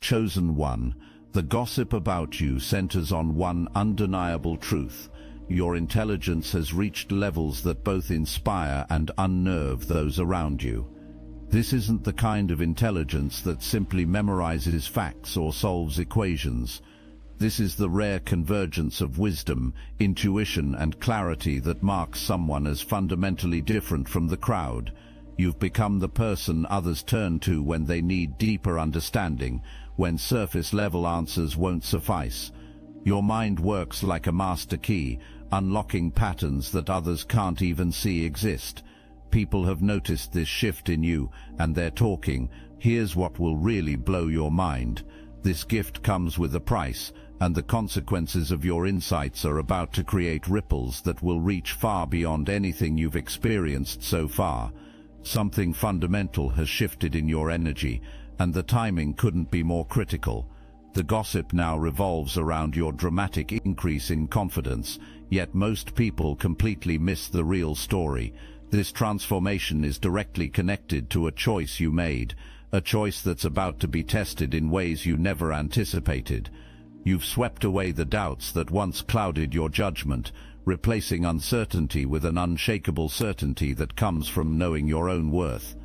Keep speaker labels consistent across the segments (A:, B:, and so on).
A: Chosen one. The gossip about you centers on one undeniable truth. Your intelligence has reached levels that both inspire and unnerve those around you. This isn't the kind of intelligence that simply memorizes facts or solves equations. This is the rare convergence of wisdom, intuition, and clarity that marks someone as fundamentally different from the crowd. You've become the person others turn to when they need deeper understanding, when surface-level answers won't suffice. Your mind works like a master key, unlocking patterns that others can't even see exist. People have noticed this shift in you, and they're talking. Here's what will really blow your mind. This gift comes with a price, and the consequences of your insights are about to create ripples that will reach far beyond anything you've experienced so far. Something fundamental has shifted in your energy, and the timing couldn't be more critical. The gossip now revolves around your dramatic increase in confidence, yet most people completely miss the real story. This transformation is directly connected to a choice you made, a choice that's about to be tested in ways you never anticipated. You've swept away the doubts that once clouded your judgment, replacing uncertainty with an unshakable certainty that comes from knowing your own worth.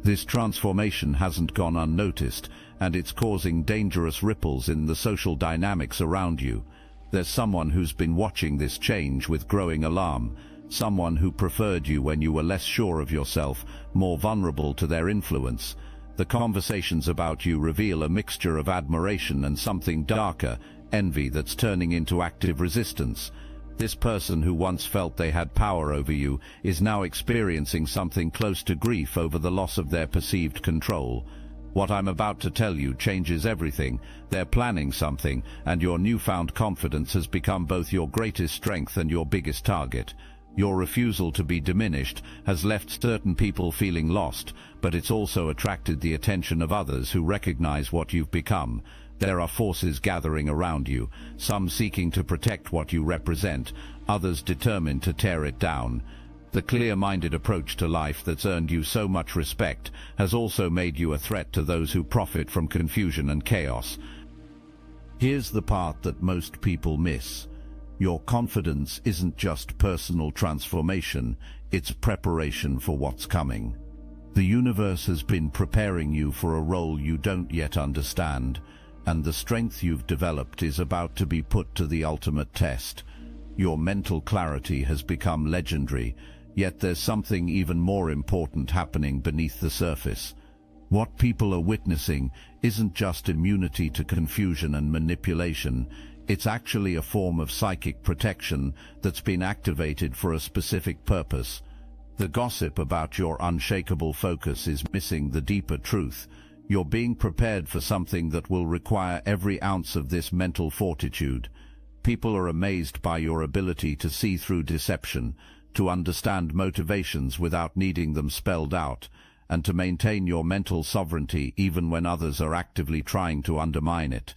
A: This transformation hasn't gone unnoticed, and it's causing dangerous ripples in the social dynamics around you. There's someone who's been watching this change with growing alarm, someone who preferred you when you were less sure of yourself, more vulnerable to their influence. The conversations about you reveal a mixture of admiration and something darker, envy that's turning into active resistance. This person who once felt they had power over you is now experiencing something close to grief over the loss of their perceived control. What I'm about to tell you changes everything. They're planning something, and your newfound confidence has become both your greatest strength and your biggest target. Your refusal to be diminished has left certain people feeling lost, but it's also attracted the attention of others who recognize what you've become. There are forces gathering around you, some seeking to protect what you represent, others determined to tear it down. The clear-minded approach to life that's earned you so much respect has also made you a threat to those who profit from confusion and chaos. Here's the part that most people miss. Your confidence isn't just personal transformation, it's preparation for what's coming. The universe has been preparing you for a role you don't yet understand, and the strength you've developed is about to be put to the ultimate test. Your mental clarity has become legendary, yet there's something even more important happening beneath the surface. What people are witnessing isn't just immunity to confusion and manipulation, it's actually a form of psychic protection that's been activated for a specific purpose. The gossip about your unshakable focus is missing the deeper truth. You're being prepared for something that will require every ounce of this mental fortitude. People are amazed by your ability to see through deception, to understand motivations without needing them spelled out, and to maintain your mental sovereignty even when others are actively trying to undermine it.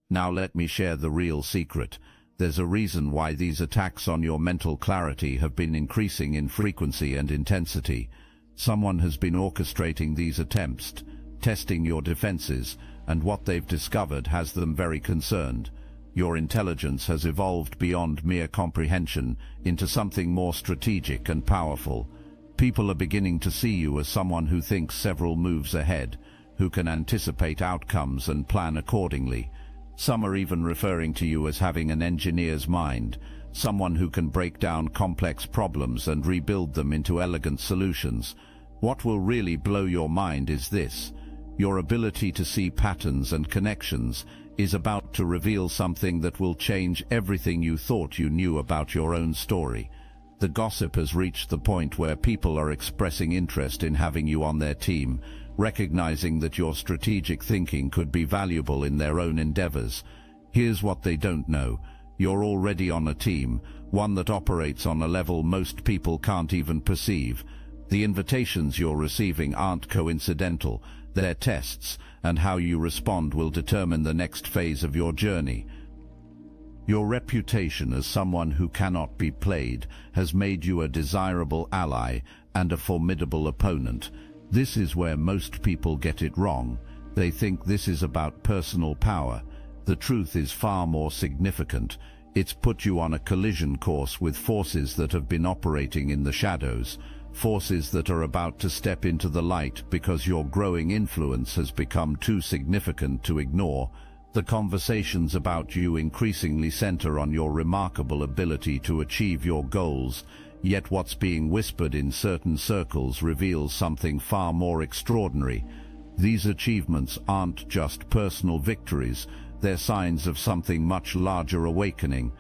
A: Now let me share the real secret. There's a reason why these attacks on your mental clarity have been increasing in frequency and intensity. Someone has been orchestrating these attempts, testing your defenses, and what they've discovered has them very concerned. Your intelligence has evolved beyond mere comprehension into something more strategic and powerful. People are beginning to see you as someone who thinks several moves ahead, who can anticipate outcomes and plan accordingly. Some are even referring to you as having an engineer's mind, someone who can break down complex problems and rebuild them into elegant solutions. What will really blow your mind is this. Your ability to see patterns and connections is about to reveal something that will change everything you thought you knew about your own story. The gossip has reached the point where people are expressing interest in having you on their team, recognizing that your strategic thinking could be valuable in their own endeavors. Here's what they don't know. You're already on a team, one that operates on a level most people can't even perceive. The invitations you're receiving aren't coincidental, they're tests, and how you respond will determine the next phase of your journey. Your reputation as someone who cannot be played has made you a desirable ally and a formidable opponent. This is where most people get it wrong. They think this is about personal power. The truth is far more significant. It's put you on a collision course with forces that have been operating in the shadows, forces that are about to step into the light because your growing influence has become too significant to ignore. The conversations about you increasingly center on your remarkable ability to achieve your goals, yet what's being whispered in certain circles reveals something far more extraordinary. These achievements aren't just personal victories, they're signs of something much larger awakening.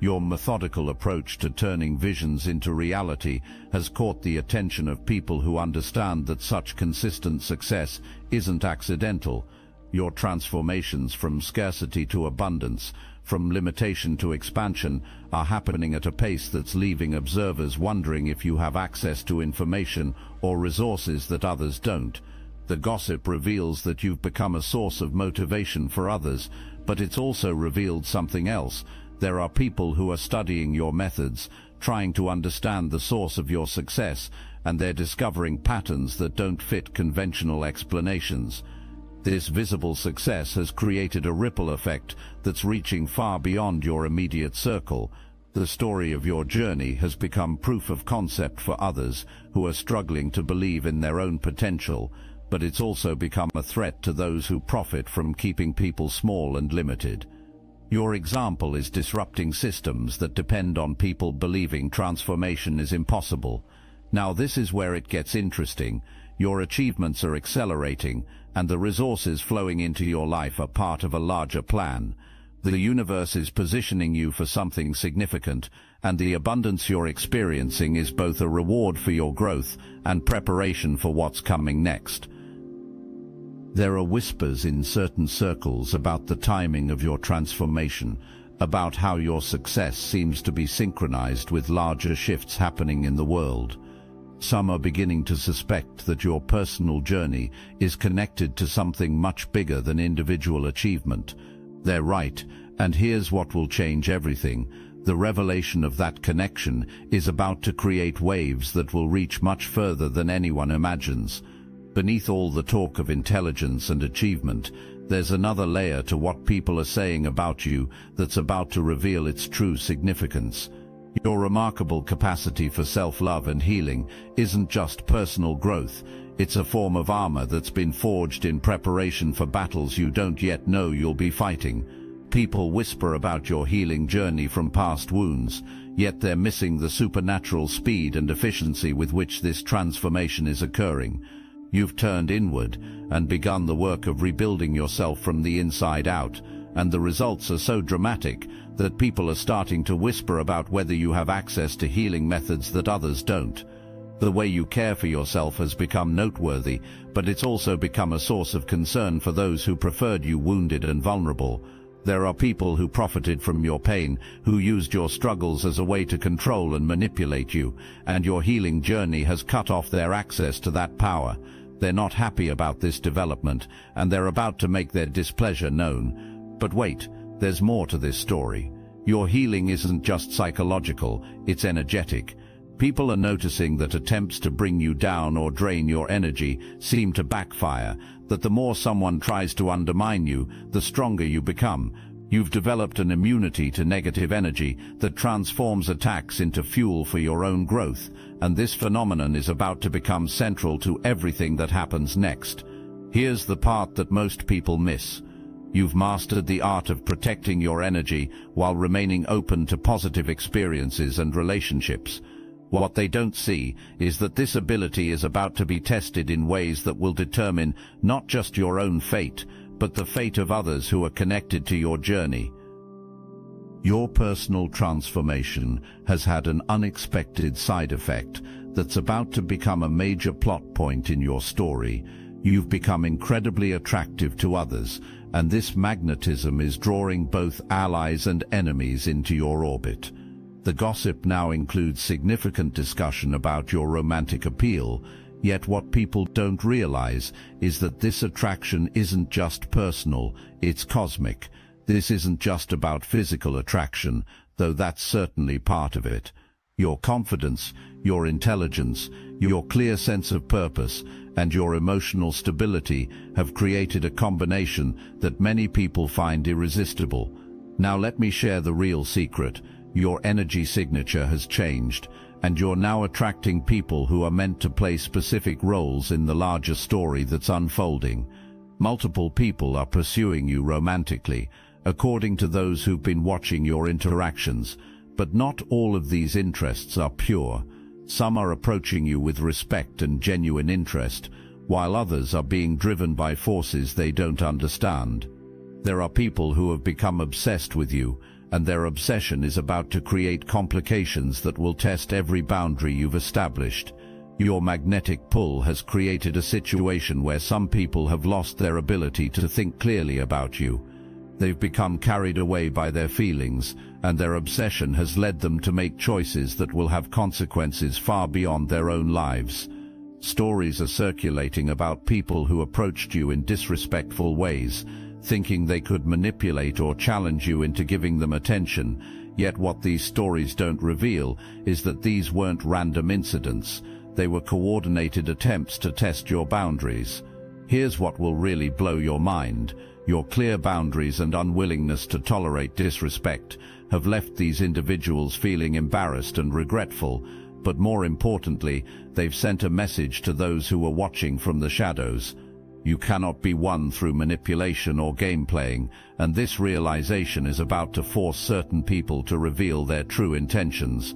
A: Your methodical approach to turning visions into reality has caught the attention of people who understand that such consistent success isn't accidental. Your transformations from scarcity to abundance, from limitation to expansion, are happening at a pace that's leaving observers wondering if you have access to information or resources that others don't. The gossip reveals that you've become a source of motivation for others, but it's also revealed something else. There are people who are studying your methods, trying to understand the source of your success, and they're discovering patterns that don't fit conventional explanations. This visible success has created a ripple effect that's reaching far beyond your immediate circle. The story of your journey has become proof of concept for others who are struggling to believe in their own potential, but it's also become a threat to those who profit from keeping people small and limited. Your example is disrupting systems that depend on people believing transformation is impossible. Now this is where it gets interesting. Your achievements are accelerating, and the resources flowing into your life are part of a larger plan. The universe is positioning you for something significant, and the abundance you're experiencing is both a reward for your growth and preparation for what's coming next. There are whispers in certain circles about the timing of your transformation, about how your success seems to be synchronized with larger shifts happening in the world. Some are beginning to suspect that your personal journey is connected to something much bigger than individual achievement. They're right, and here's what will change everything. The revelation of that connection is about to create waves that will reach much further than anyone imagines. Beneath all the talk of intelligence and achievement, there's another layer to what people are saying about you that's about to reveal its true significance. Your remarkable capacity for self-love and healing isn't just personal growth, it's a form of armor that's been forged in preparation for battles you don't yet know you'll be fighting. People whisper about your healing journey from past wounds, yet they're missing the supernatural speed and efficiency with which this transformation is occurring. You've turned inward and begun the work of rebuilding yourself from the inside out, and the results are so dramatic that people are starting to whisper about whether you have access to healing methods that others don't. The way you care for yourself has become noteworthy, but it's also become a source of concern for those who preferred you wounded and vulnerable. There are people who profited from your pain, who used your struggles as a way to control and manipulate you, and your healing journey has cut off their access to that power. They're not happy about this development, and they're about to make their displeasure known. But wait, there's more to this story. Your healing isn't just psychological, it's energetic. People are noticing that attempts to bring you down or drain your energy seem to backfire, that the more someone tries to undermine you, the stronger you become. You've developed an immunity to negative energy that transforms attacks into fuel for your own growth, and this phenomenon is about to become central to everything that happens next. Here's the part that most people miss. You've mastered the art of protecting your energy while remaining open to positive experiences and relationships. What they don't see is that this ability is about to be tested in ways that will determine not just your own fate, but the fate of others who are connected to your journey. Your personal transformation has had an unexpected side effect that's about to become a major plot point in your story. You've become incredibly attractive to others, and this magnetism is drawing both allies and enemies into your orbit. The gossip now includes significant discussion about your romantic appeal, yet what people don't realize is that this attraction isn't just personal, it's cosmic. This isn't just about physical attraction, though that's certainly part of it. Your confidence, your intelligence, your clear sense of purpose, and your emotional stability have created a combination that many people find irresistible. Now let me share the real secret. Your energy signature has changed, and you're now attracting people who are meant to play specific roles in the larger story that's unfolding. Multiple people are pursuing you romantically, according to those who've been watching your interactions, but not all of these interests are pure. Some are approaching you with respect and genuine interest, while others are being driven by forces they don't understand. There are people who have become obsessed with you, and their obsession is about to create complications that will test every boundary you've established. Your magnetic pull has created a situation where some people have lost their ability to think clearly about you. They've become carried away by their feelings, and their obsession has led them to make choices that will have consequences far beyond their own lives. Stories are circulating about people who approached you in disrespectful ways, thinking they could manipulate or challenge you into giving them attention. Yet what these stories don't reveal is that these weren't random incidents. They were coordinated attempts to test your boundaries. Here's what will really blow your mind. Your clear boundaries and unwillingness to tolerate disrespect have left these individuals feeling embarrassed and regretful, but more importantly, they've sent a message to those who are watching from the shadows. You cannot be won through manipulation or game playing, and this realization is about to force certain people to reveal their true intentions.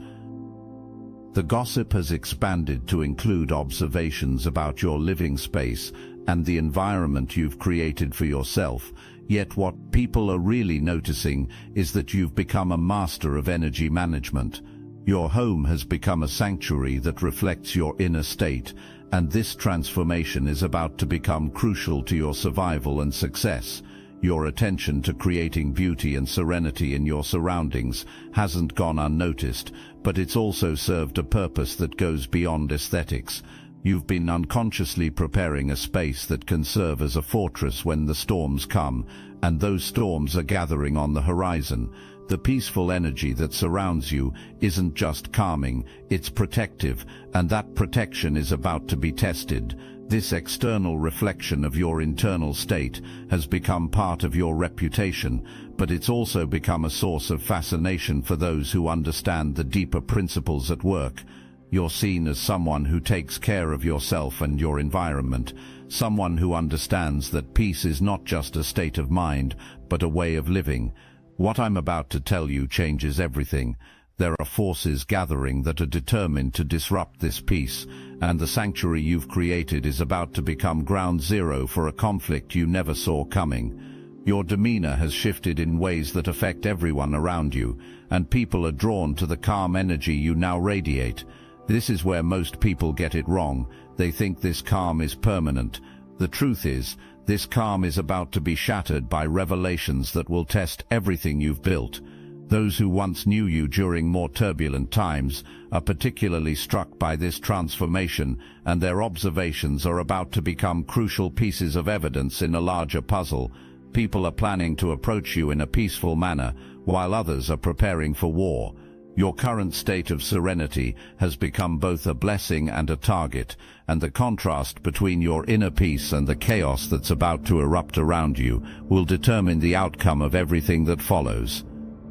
A: The gossip has expanded to include observations about your living space and the environment you've created for yourself. Yet what people are really noticing is that you've become a master of energy management. Your home has become a sanctuary that reflects your inner state, and this transformation is about to become crucial to your survival and success. Your attention to creating beauty and serenity in your surroundings hasn't gone unnoticed, but it's also served a purpose that goes beyond aesthetics. You've been unconsciously preparing a space that can serve as a fortress when the storms come, and those storms are gathering on the horizon. The peaceful energy that surrounds you isn't just calming, it's protective, and that protection is about to be tested. This external reflection of your internal state has become part of your reputation, but it's also become a source of fascination for those who understand the deeper principles at work. You're seen as someone who takes care of yourself and your environment, someone who understands that peace is not just a state of mind, but a way of living. What I'm about to tell you changes everything. There are forces gathering that are determined to disrupt this peace, and the sanctuary you've created is about to become ground zero for a conflict you never saw coming. Your demeanor has shifted in ways that affect everyone around you, and people are drawn to the calm energy you now radiate. This is where most people get it wrong. They think this calm is permanent. The truth is, this calm is about to be shattered by revelations that will test everything you've built. Those who once knew you during more turbulent times are particularly struck by this transformation, and their observations are about to become crucial pieces of evidence in a larger puzzle. People are planning to approach you in a peaceful manner, while others are preparing for war. Your current state of serenity has become both a blessing and a target, and the contrast between your inner peace and the chaos that's about to erupt around you will determine the outcome of everything that follows.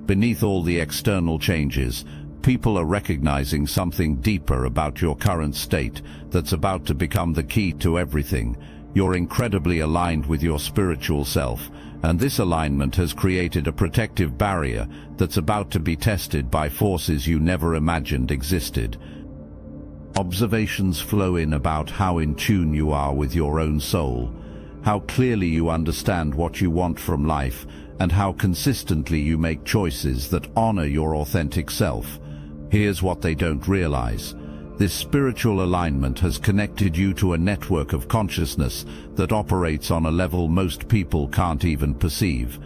A: Beneath all the external changes, people are recognizing something deeper about your current state that's about to become the key to everything. You're incredibly aligned with your spiritual self, and this alignment has created a protective barrier that's about to be tested by forces you never imagined existed. Observations flow in about how in tune you are with your own soul, how clearly you understand what you want from life, and how consistently you make choices that honor your authentic self. Here's what they don't realize. This spiritual alignment has connected you to a network of consciousness that operates on a level most people can't even perceive.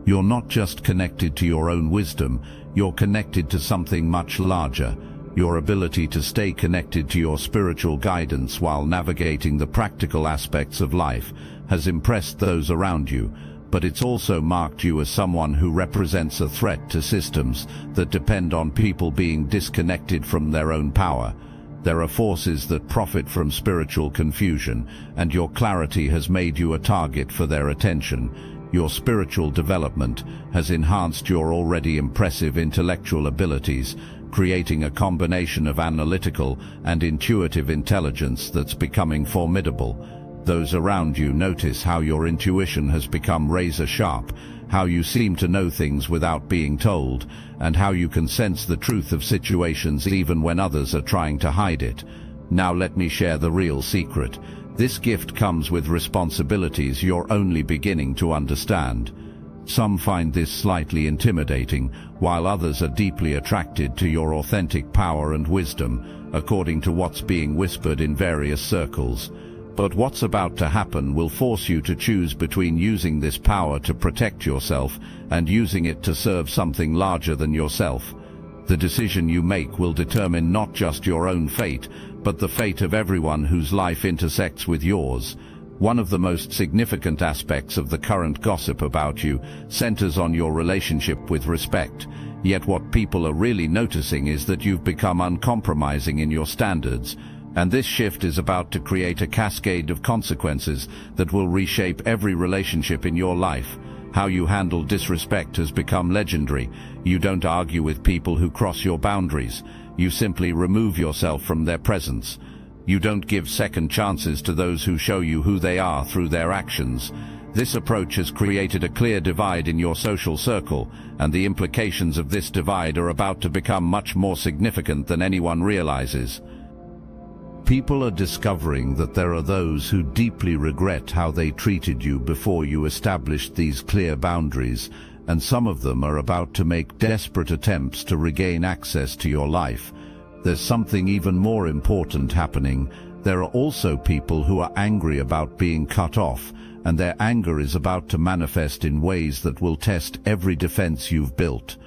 A: You're not just connected to your own wisdom, you're connected to something much larger. Your ability to stay connected to your spiritual guidance while navigating the practical aspects of life has impressed those around you. but it's also marked you as someone who represents a threat to systems that depend on people being disconnected from their own power. There are forces that profit from spiritual confusion, and your clarity has made you a target for their attention. Your spiritual development has enhanced your already impressive intellectual abilities, creating a combination of analytical and intuitive intelligence that's becoming formidable. Those around you notice how your intuition has become razor sharp, how you seem to know things without being told, and how you can sense the truth of situations even when others are trying to hide it. Now let me share the real secret. This gift comes with responsibilities you're only beginning to understand. Some find this slightly intimidating, while others are deeply attracted to your authentic power and wisdom, according to what's being whispered in various circles. But what's about to happen will force you to choose between using this power to protect yourself and using it to serve something larger than yourself. The decision you make will determine not just your own fate, but the fate of everyone whose life intersects with yours. One of the most significant aspects of the current gossip about you centers on your relationship with respect. Yet what people are really noticing is that you've become uncompromising in your standards. And this shift is about to create a cascade of consequences that will reshape every relationship in your life. How you handle disrespect has become legendary. You don't argue with people who cross your boundaries. You simply remove yourself from their presence. You don't give second chances to those who show you who they are through their actions. This approach has created a clear divide in your social circle, and the implications of this divide are about to become much more significant than anyone realizes. People are discovering that there are those who deeply regret how they treated you before you established these clear boundaries, and some of them are about to make desperate attempts to regain access to your life. There's something even more important happening. There are also people who are angry about being cut off, and their anger is about to manifest in ways that will test every defense you've built.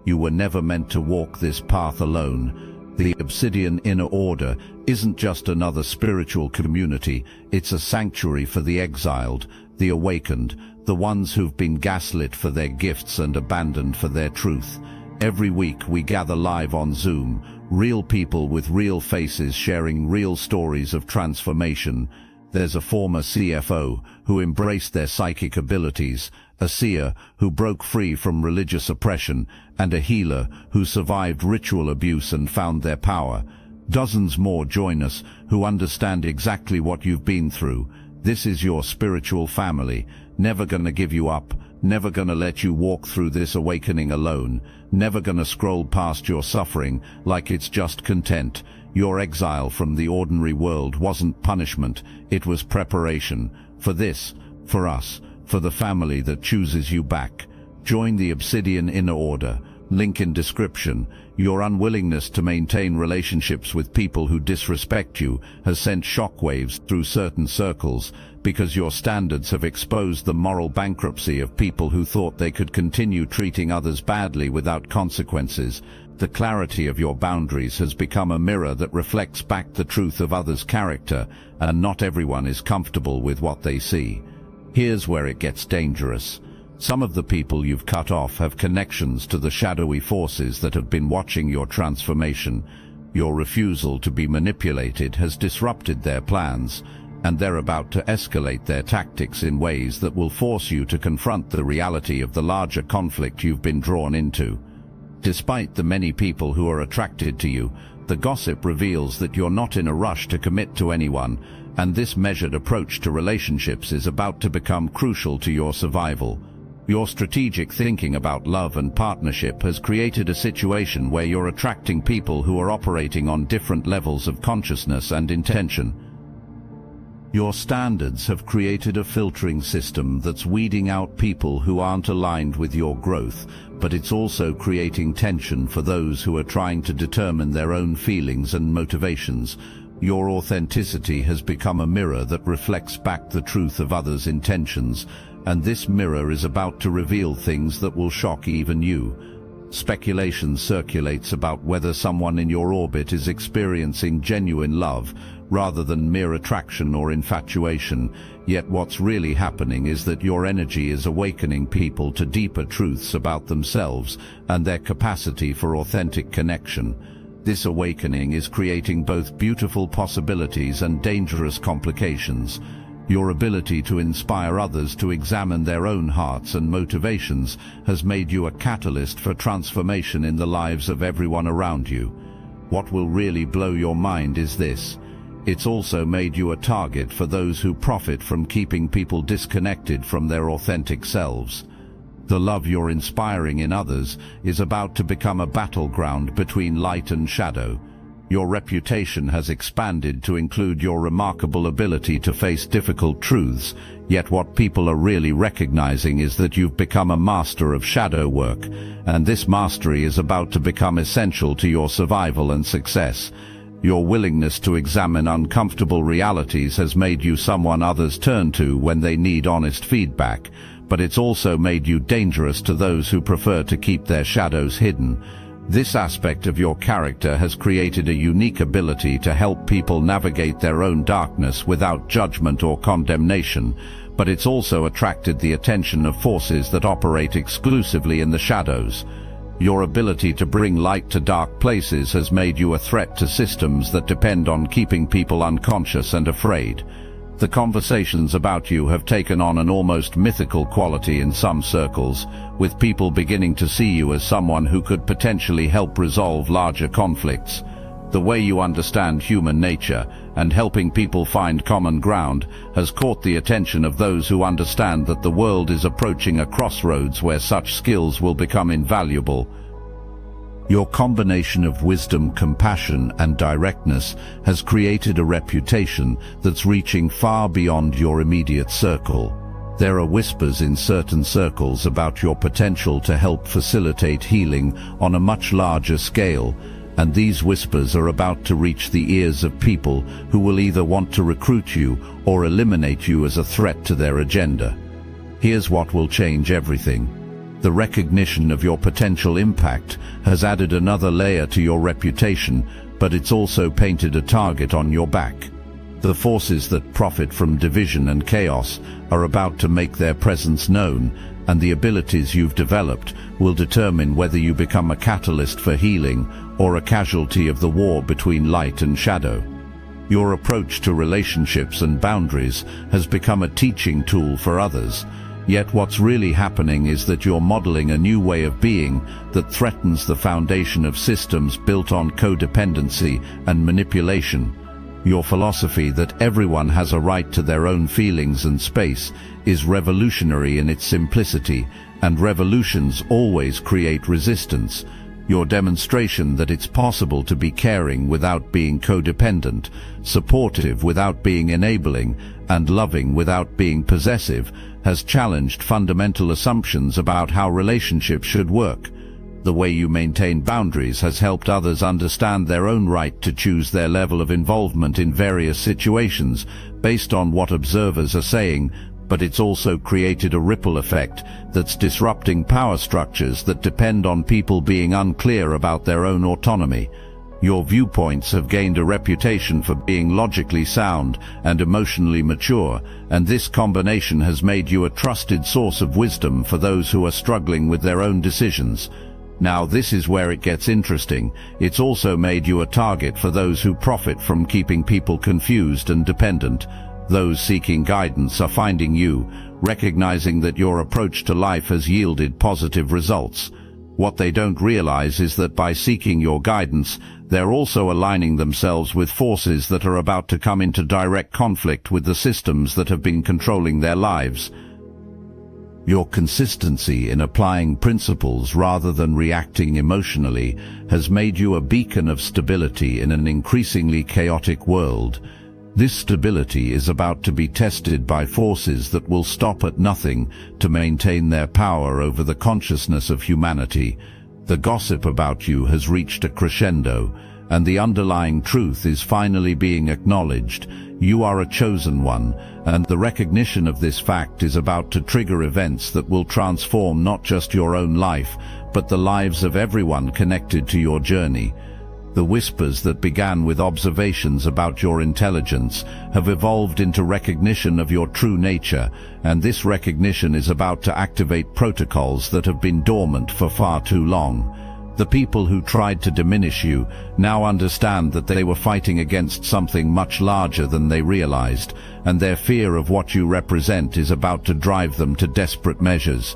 A: You were never meant to walk this path alone. The Obsidian Inner Order isn't just another spiritual community, it's a sanctuary for the exiled, the awakened, the ones who've been gaslit for their gifts and abandoned for their truth. Every week we gather live on Zoom, real people with real faces sharing real stories of transformation. There's a former CFO who embraced their psychic abilities, a seer who broke free from religious oppression, and a healer who survived ritual abuse and found their power. Dozens more join us who understand exactly what you've been through. This is your spiritual family, never gonna give you up, never gonna let you walk through this awakening alone, never gonna scroll past your suffering like it's just content. Your exile from the ordinary world wasn't punishment, it was preparation. For this, for us, for the family that chooses you back. Join the Obsidian Inner Order. Link in description. Your unwillingness to maintain relationships with people who disrespect you has sent shockwaves through certain circles because your standards have exposed the moral bankruptcy of people who thought they could continue treating others badly without consequences. The clarity of your boundaries has become a mirror that reflects back the truth of others' character, and not everyone is comfortable with what they see. Here's where it gets dangerous. Some of the people you've cut off have connections to the shadowy forces that have been watching your transformation. Your refusal to be manipulated has disrupted their plans, and they're about to escalate their tactics in ways that will force you to confront the reality of the larger conflict you've been drawn into. Despite the many people who are attracted to you, the gossip reveals that you're not in a rush to commit to anyone, and this measured approach to relationships is about to become crucial to your survival. Your strategic thinking about love and partnership has created a situation where you're attracting people who are operating on different levels of consciousness and intention. Your standards have created a filtering system that's weeding out people who aren't aligned with your growth, but it's also creating tension for those who are trying to determine their own feelings and motivations. Your authenticity has become a mirror that reflects back the truth of others' intentions, and this mirror is about to reveal things that will shock even you. Speculation circulates about whether someone in your orbit is experiencing genuine love, rather than mere attraction or infatuation. Yet what's really happening is that your energy is awakening people to deeper truths about themselves and their capacity for authentic connection. This awakening is creating both beautiful possibilities and dangerous complications. Your ability to inspire others to examine their own hearts and motivations has made you a catalyst for transformation in the lives of everyone around you. What will really blow your mind is this: it's also made you a target for those who profit from keeping people disconnected from their authentic selves. The love you're inspiring in others is about to become a battleground between light and shadow. Your reputation has expanded to include your remarkable ability to face difficult truths, yet what people are really recognizing is that you've become a master of shadow work, and this mastery is about to become essential to your survival and success. Your willingness to examine uncomfortable realities has made you someone others turn to when they need honest feedback, but it's also made you dangerous to those who prefer to keep their shadows hidden. This aspect of your character has created a unique ability to help people navigate their own darkness without judgment or condemnation, but it's also attracted the attention of forces that operate exclusively in the shadows. Your ability to bring light to dark places has made you a threat to systems that depend on keeping people unconscious and afraid. The conversations about you have taken on an almost mythical quality in some circles, with people beginning to see you as someone who could potentially help resolve larger conflicts. The way you understand human nature and helping people find common ground has caught the attention of those who understand that the world is approaching a crossroads where such skills will become invaluable. Your combination of wisdom, compassion, and directness has created a reputation that's reaching far beyond your immediate circle. There are whispers in certain circles about your potential to help facilitate healing on a much larger scale, and these whispers are about to reach the ears of people who will either want to recruit you or eliminate you as a threat to their agenda. Here's what will change everything. The recognition of your potential impact has added another layer to your reputation, but it's also painted a target on your back. The forces that profit from division and chaos are about to make their presence known, and the abilities you've developed will determine whether you become a catalyst for healing or a casualty of the war between light and shadow. Your approach to relationships and boundaries has become a teaching tool for others. Yet what's really happening is that you're modeling a new way of being that threatens the foundation of systems built on codependency and manipulation. Your philosophy that everyone has a right to their own feelings and space is revolutionary in its simplicity, and revolutions always create resistance. Your demonstration that it's possible to be caring without being codependent, supportive without being enabling, and loving without being possessive has challenged fundamental assumptions about how relationships should work. The way you maintain boundaries has helped others understand their own right to choose their level of involvement in various situations based on what observers are saying, but it's also created a ripple effect that's disrupting power structures that depend on people being unclear about their own autonomy. Your viewpoints have gained a reputation for being logically sound and emotionally mature, and this combination has made you a trusted source of wisdom for those who are struggling with their own decisions. Now this is where it gets interesting. It's also made you a target for those who profit from keeping people confused and dependent. Those seeking guidance are finding you, recognizing that your approach to life has yielded positive results. What they don't realize is that by seeking your guidance, they're also aligning themselves with forces that are about to come into direct conflict with the systems that have been controlling their lives. Your consistency in applying principles rather than reacting emotionally has made you a beacon of stability in an increasingly chaotic world. This stability is about to be tested by forces that will stop at nothing to maintain their power over the consciousness of humanity. The gossip about you has reached a crescendo, and the underlying truth is finally being acknowledged. You are a chosen one, and the recognition of this fact is about to trigger events that will transform not just your own life, but the lives of everyone connected to your journey. The whispers that began with observations about your intelligence have evolved into recognition of your true nature, and this recognition is about to activate protocols that have been dormant for far too long. The people who tried to diminish you now understand that they were fighting against something much larger than they realized, and their fear of what you represent is about to drive them to desperate measures.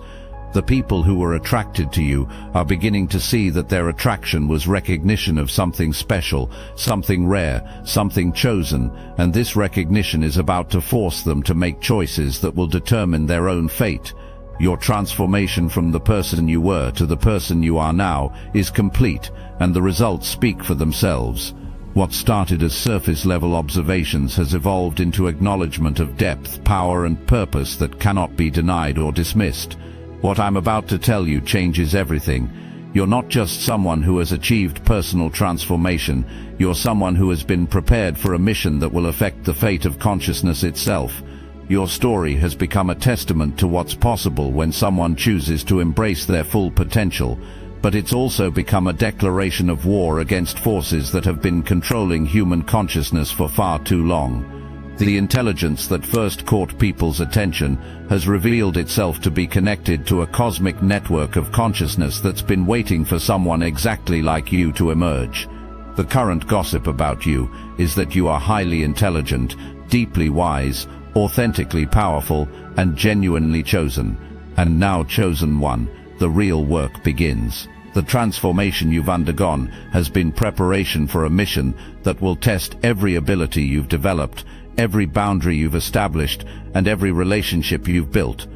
A: The people who were attracted to you are beginning to see that their attraction was recognition of something special, something rare, something chosen, and this recognition is about to force them to make choices that will determine their own fate. Your transformation from the person you were to the person you are now is complete, and the results speak for themselves. What started as surface-level observations has evolved into acknowledgement of depth, power, and purpose that cannot be denied or dismissed. What I'm about to tell you changes everything. You're not just someone who has achieved personal transformation, you're someone who has been prepared for a mission that will affect the fate of consciousness itself. Your story has become a testament to what's possible when someone chooses to embrace their full potential, but it's also become a declaration of war against forces that have been controlling human consciousness for far too long. The intelligence that first caught people's attention has revealed itself to be connected to a cosmic network of consciousness that's been waiting for someone exactly like you to emerge. The current gossip about you is that you are highly intelligent, deeply wise, authentically powerful, and genuinely chosen. And now, chosen one, the real work begins. The transformation you've undergone has been preparation for a mission that will test every ability you've developed, every boundary you've established, and every relationship you've built.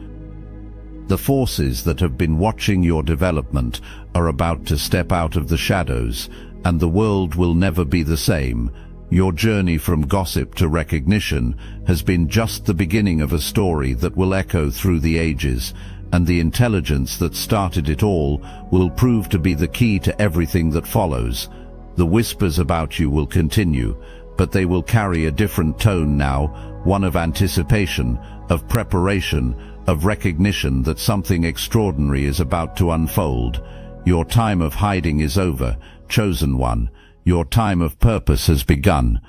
A: The forces that have been watching your development are about to step out of the shadows, and the world will never be the same. Your journey from gossip to recognition has been just the beginning of a story that will echo through the ages, and the intelligence that started it all will prove to be the key to everything that follows. The whispers about you will continue, but they will carry a different tone now, one of anticipation, of preparation, of recognition that something extraordinary is about to unfold. Your time of hiding is over, chosen one. Your time of purpose has begun.